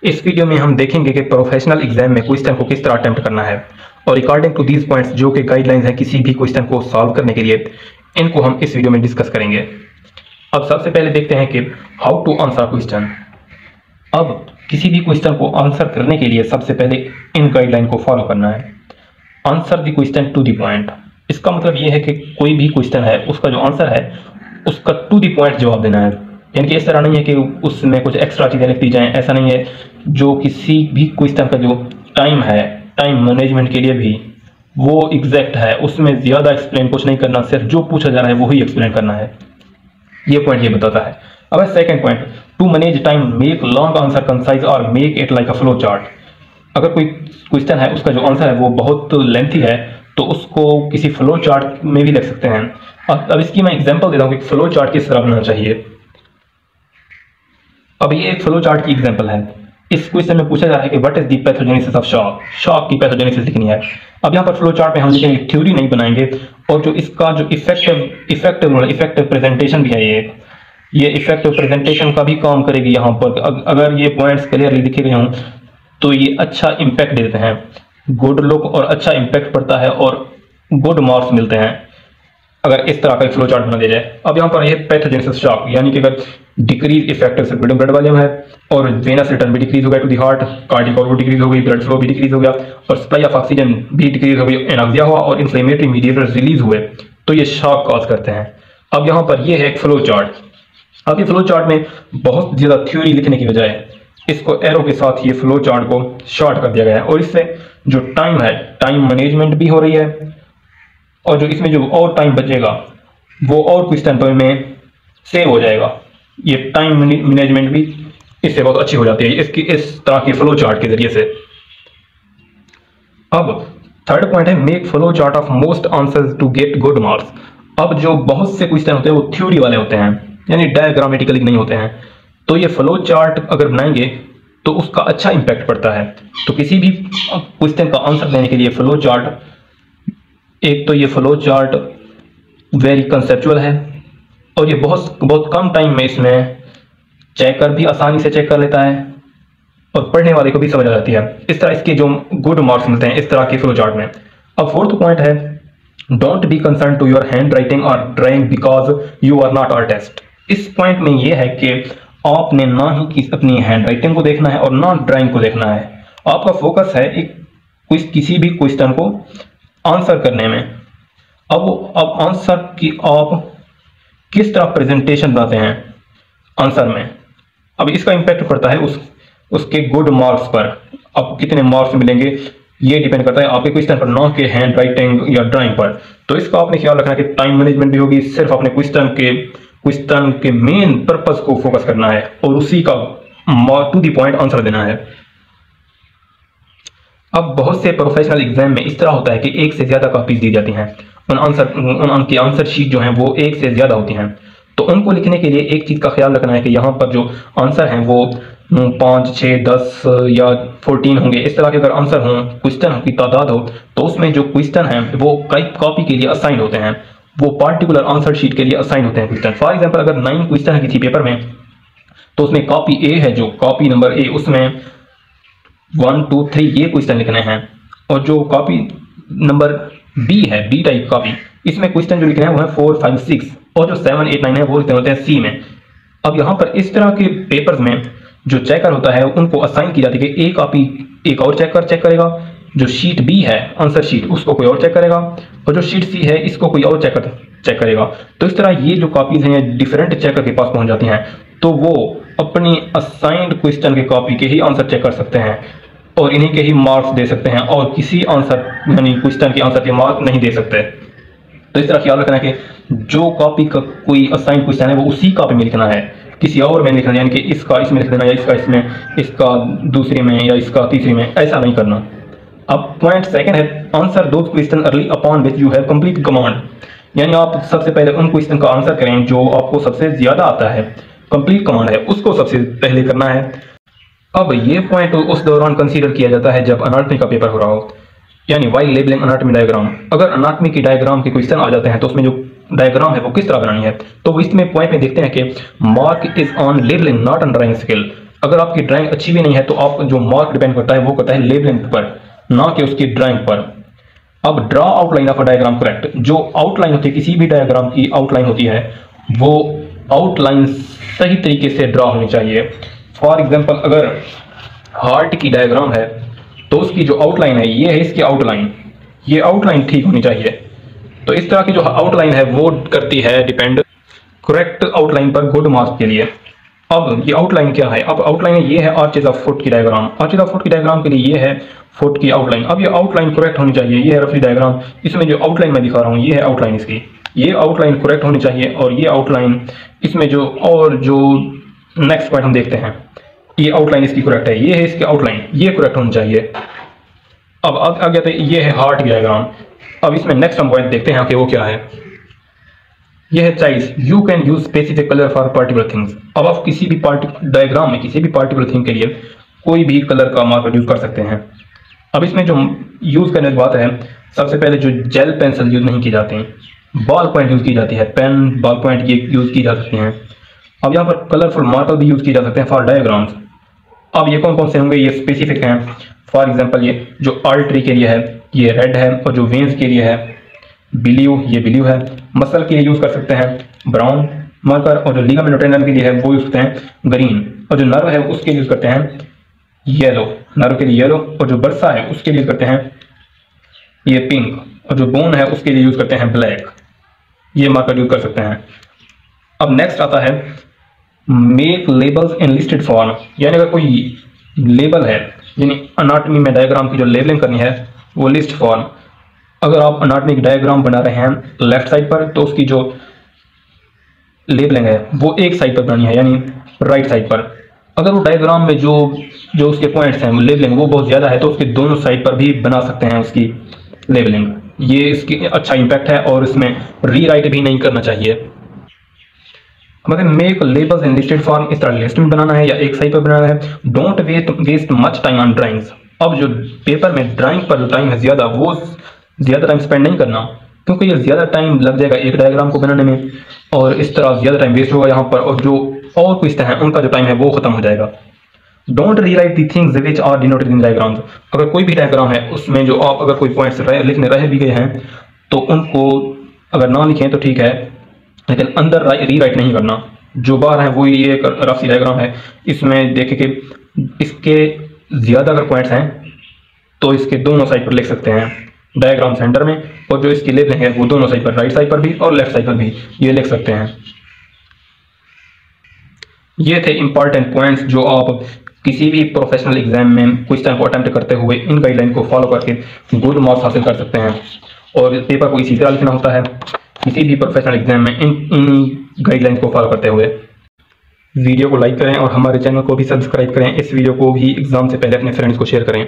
इस वीडियो में हम देखेंगे कि प्रोफेशनल एग्जाम में क्वेश्चन को किस तरह अटेम्प्ट करना है और अकॉर्डिंग टू दीज पॉइंट्स जो कि गाइडलाइंस हैं किसी भी क्वेश्चन को सॉल्व करने के लिए, इनको हम इस वीडियो में डिस्कस करेंगे। अब सबसे पहले देखते हैं कि हाउ टू आंसर क्वेश्चन। अब किसी भी क्वेश्चन को आंसर करने के लिए सबसे पहले इन गाइडलाइन को फॉलो करना है। Answer the question to the point. इसका मतलब ये है कि कोई भी क्वेश्चन है उसका जो आंसर है उसका टू द पॉइंट जवाब देना है। यानी कि इस तरह नहीं है कि उसमें कुछ एक्स्ट्रा चीज़ें लिख दी जाएं, ऐसा नहीं है। जो किसी भी क्वेश्चन का जो टाइम है, टाइम मैनेजमेंट के लिए भी वो एग्जैक्ट है, उसमें ज़्यादा एक्सप्लेन कुछ नहीं करना, सिर्फ जो पूछा जा रहा है वही एक्सप्लेन करना है। ये पॉइंट ये बताता है। अब second point, to manage time make long answer concise और make it like a flow chart. अगर कोई क्वेश्चन है उसका जो आंसर है वो बहुत लेंथी है तो उसको किसी फ्लो चार्ट में भी लिख सकते हैं। अब इसकी मैं एग्जांपल देता हूँ कि फ्लो चार्ट किस तरह बनाना चाहिए। अब ये एक फ्लो चार्ट की एग्जांपल है। इस क्वेश्चन में पूछा जा रहा है कि what is the pathogenesis of shock. Shock की पैथोजेनेसिस लिखनी है। अब यहाँ पर फ्लो चार्ट में हम लिखेंगे, थ्योरी नहीं बनाएंगे, और जो इसका जो इफेक्टिव प्रेजेंटेशन भी है, ये इफेक्टिव प्रेजेंटेशन का भी काम करेगी। यहाँ पर अगर ये पॉइंट्स क्लियरली लिखे गए हों तो ये अच्छा इम्पैक्ट देते हैं, गुड लुक और अच्छा इम्पैक्ट पड़ता है और गुड मार्क्स मिलते हैं अगर इस तरह का फ्लो चार्ट बना दिया जाए। अब यहाँ पर ये पैथोजेनेसिस शॉक, यानी कि अगर decrease effective circulating blood volume है और वेनस रिटर्न भी डिक्रीज हो गया to the heart, cardiac output decrease हो गई, ब्लड फ्लो भी डिक्रीज हो गया और सप्लाई ऑफ ऑक्सीजन भी डिक्रीज हो गई, एनाक्सिया हुआ और इन्फ्लेमेटरी मीडिएटर्स रिलीज हुए, तो ये शॉक कॉज करते हैं। अब यहाँ पर ये है एक फ्लो चार्ट। अब ये फ्लो चार्ट में बहुत ज़्यादा थ्योरी लिखने की बजाय इसको एरो के साथ ये फ्लो चार्ट को शॉर्ट कर दिया गया है और इससे जो टाइम है, टाइम मैनेजमेंट भी हो रही है और जो इसमें जो और टाइम बचेगा वो और क्वेश्चन में सेव हो जाएगा। ये टाइम मैनेजमेंट भी इससे बहुत अच्छी हो जाती है इसकी इस तरह की फ्लो चार्ट के जरिए से। अब थर्ड पॉइंट है, make flow chart of most answers to get good marks. अब जो बहुत से क्वेश्चन होते हैं वो थ्योरी वाले होते हैं, यानी डायग्रामेटिकली नहीं होते हैं, तो ये फ्लो चार्ट अगर बनाएंगे तो उसका अच्छा इंपैक्ट पड़ता है। तो किसी भी क्वेश्चन का आंसर देने के लिए फ्लो चार्ट, एक तो ये फ्लो चार्ट वेरी कंसेप्चुअल है और ये बहुत कम टाइम में इसमें चेकर भी आसानी से चेक कर लेता है और पढ़ने वाले को भी समझ आ जाती है। इस तरह इसके जो गुड मार्क्स मिलते हैं इस तरह के फ्लो चार्ट में। अब फोर्थ पॉइंट है, don't be concern to your handwriting और drawing because you are not artist. इस पॉइंट में यह है कि आपने ना ही अपनी हैंड राइटिंग को देखना है और ना ड्राइंग को देखना है। आपका फोकस है किसी भी क्वेश्चन को आंसर करने में। अब आंसर की आप किस तरह प्रेजेंटेशन बनाते हैं आंसर में, अब इसका इम्पैक्ट पड़ता है उसके गुड मार्क्स पर। अब कितने मार्क्स मिलेंगे ये डिपेंड करता है आपके क्वेश्चन पर, ना कि हैंड राइटिंग या ड्राइंग पर। तो इसका आपने ख्याल रखना है कि टाइम मैनेजमेंट भी होगी, सिर्फ अपने क्वेश्चन के मेन पर्पस को फोकस करना है और उसी का टू द पॉइंट आंसर देना है। अब बहुत से प्रोफेशनल एग्जाम में इस तरह होता है कि एक से ज्यादा कॉपीज दी जाती हैं, उनकी आंसर शीट जो है वो एक से ज्यादा होती हैं। तो उनको लिखने के लिए एक चीज का ख्याल रखना है कि यहाँ पर जो आंसर हैं वो 5, 6, 10 या 14 होंगे। इस तरह के अगर आंसर हों, क्वेश्चन की तादाद हो, तो उसमें जो क्वेश्चन हैं वो कई कॉपी के लिए असाइन होते हैं, वो पार्टिकुलर आंसर शीट के लिए असाइन होते हैं क्वेश्चन। फॉर एग्जाम्पल अगर 9 क्वेश्चन है किसी पेपर में तो उसमें कॉपी ए है, जो कॉपी नंबर ए, उसमें 1, 2, 3 ये क्वेश्चन लिखने हैं और जो कॉपी नंबर बी है, बी टाइप कॉपी, इसमें क्वेश्चन जो लिखने हैं वो है 4, 5, 6 और जो 7, 8, 9 है वो लिखने होते हैं सी में। अब यहाँ पर इस तरह के पेपर्स में जो चेकर होता है उनको असाइन की जाती है कि एक कॉपी एक और चेक करेगा, जो शीट बी है आंसर शीट उसको कोई और चेक करेगा और जो शीट सी है इसको कोई और चेक करेगा। तो इस तरह ये जो कॉपीज हैं डिफरेंट चेकर के पास पहुंच जाती हैं, तो वो अपनी असाइंड क्वेश्चन के कॉपी के ही आंसर चेक कर सकते हैं और इन्हीं के ही मार्क्स दे सकते हैं और किसी आंसर यानी क्वेश्चन के आंसर के मार्क्स नहीं दे सकते। तो इस तरह ख्याल रखना है कि जो कॉपी का कोई असाइंड क्वेश्चन है वो उसी कॉपी में लिखना है, किसी और में लिखना है, यानी कि इसका इसमें लिख देना या इसका इसमें, इसका दूसरे में या इसका तीसरे में, ऐसा नहीं करना। अब पॉइंट सेकंड है, answer those question early upon which you have complete command. यानी आप सबसे पहले उन क्वेश्चन का आंसर करें जो आपको सबसे ज्यादा आता है, कंप्लीट कमांड है उसको सबसे पहले करना है। अब ये पॉइंट उस दौरान कंसीडर किया जाता है जब एनाटॉमी का पेपर हो रहा हो, यानी वाइल लेबलिंग एनाटॉमी डायग्राम। अगर एनाटॉमी की डायग्राम के क्वेश्चन आ जाते हैं तो उसमें जो डायग्राम है वो किस तरह बनानी है, तो इसमें पॉइंट में देखते हैं कि mark is on labelling not on drawing skill. अगर आपकी ड्राइंग अच्छी भी नहीं है तो आप जो मार्क डिपेंड करता है वो करता है लेबलिंग पर, ना कि उसकी ड्राइंग पर। अब draw outline of a diagram correct, जो आउटलाइन होती है किसी भी डायग्राम की आउटलाइन होती है वो आउटलाइन सही तरीके से ड्रा होनी चाहिए। फॉर एग्जांपल अगर हार्ट की डायग्राम है तो उसकी जो आउटलाइन है ये है इसकी आउटलाइन, ये आउटलाइन ठीक होनी चाहिए। तो इस तरह की जो आउटलाइन है वो करती है डिपेंड करेक्ट आउटलाइन पर गुड मार्क्स के लिए। अब ये आउटलाइन क्या है, अब आउटलाइन ये है आर्चेज ऑफ फुट की डायग्राम, आर्चेज ऑफ फुट की डायग्राम के लिए ये है फुट की आउटलाइन। अब ये आउटलाइन करेक्ट होनी चाहिए, ये है रफली डायग्राम, इसमें जो आउटलाइन मैं दिखा रहा हूँ ये है आउटलाइन इसकी, ये आउटलाइन करेक्ट होनी चाहिए। और ये आउटलाइन इसमें जो और जो नेक्स्ट पॉइंट हम देखते हैं ये आउटलाइन इसकी करेक्ट है, ये है इसकी आउटलाइन, ये करेक्ट होनी चाहिए। अब आगे आते ये है हार्ट की डायग्राम। अब इसमें नेक्स्ट हम पॉइंट देखते हैं कि वो क्या है, यह है choice, you can use specific colour for particular things. अब आप किसी भी डायग्राम में किसी भी पार्टिकुलर थिंग के लिए कोई भी कलर का मार्कर यूज कर सकते हैं। अब इसमें जो यूज करने की बात है, सबसे पहले जो जेल पेंसिल यूज नहीं की जाती, बॉल पॉइंट यूज की जाती है, पेन बॉल पॉइंट ये यूज की जा सकती हैं। अब यहाँ पर कलरफुल मार्कर भी यूज किए जा सकते हैं फॉर डायग्राम्स। अब ये कौन कौन से होंगे, ये स्पेसिफिक हैं। फॉर एग्जांपल ये जो आर्टरी के लिए है ये रेड है, और जो वेन्स के लिए है ब्लू, ये ब्लू है। मसल के लिए यूज कर सकते हैं ब्राउन मार्कर, और जो लिगामेंट और टेंडन के लिए है वो यूज करते हैं ग्रीन, और जो नर्व है उसके लिए यूज करते हैं येलो, नर्व के लिए येलो, और जो बर्सा है उसके लिए यूज करते हैं ये पिंक, और जो बोन है उसके लिए यूज करते हैं ब्लैक। ये मार्कर यूज कर सकते हैं। अब नेक्स्ट आता है मेक लेबल्स इन लिस्टेड फॉर्म, यानी अगर कोई लेबल है, यानी अनाटमी में डायग्राम की जो लेबलिंग करनी है वो लिस्ट फॉर्म। अगर आप अनाटमी की डायग्राम बना रहे हैं लेफ्ट साइड पर तो उसकी जो लेबलिंग है वो एक साइड पर बनानी है, यानी राइट साइड पर। अगर वो डायग्राम में जो जो उसके पॉइंट्स हैं लेबलिंग वो बहुत ज़्यादा है तो उसके दोनों साइड पर भी बना सकते हैं उसकी लेबलिंग। ये इसकी अच्छा इम्पैक्ट है और इसमें रीराइट भी नहीं करना चाहिए। मतलब मेक लेबल्स इन लिस्टेड फॉर्म, इस तरह लिस्ट में बनाना है या एक साइड पर बनाना है। Don't waste much time on drawings. अब जो पेपर में ड्राइंग पर जो टाइम है ज़्यादा, वो ज़्यादा टाइम स्पेंड नहीं करना, क्योंकि ये ज़्यादा टाइम लग जाएगा एक डायग्राम को बनाने में और इस तरह ज़्यादा टाइम वेस्ट होगा यहाँ पर, और जो और क्विस्ट हैं उनका जो टाइम है वो खत्म हो जाएगा। Don't rewrite the things which are denoted in diagrams. अगर कोई भी डायग्राम है उसमें जो आप अगर कोई पॉइंट्स लिखने रह भी गए हैं तो उनको अगर ना लिखें तो ठीक है, लेकिन अंदर रीराइट नहीं करना। जो बाहर है वो ये एक रफ सी डायग्राम है, इसमें देखें कि इसके ज़्यादा अगर पॉइंट्स हैं तो इसके दोनों साइड पर लिख सकते हैं डायग्राम सेंटर में, और जो इसकी लेबलिंग है वो दोनों साइड पर, राइट साइड पर भी और लेफ्ट साइड पर भी ये लिख सकते हैं। ये थे इंपॉर्टेंट पॉइंट्स जो आप किसी भी प्रोफेशनल एग्जाम में क्वेश्चन को अटेम्प्ट करते हुए इन गाइडलाइन को फॉलो करके गुड मार्क्स हासिल कर सकते हैं। और पेपर को इसी तरह लिखना होता है किसी भी प्रोफेशनल एग्जाम में इन गाइडलाइन को फॉलो करते हुए। वीडियो को लाइक करें और हमारे चैनल को भी सब्सक्राइब करें। इस वीडियो को भी एग्जाम से पहले अपने फ्रेंड्स को शेयर करें।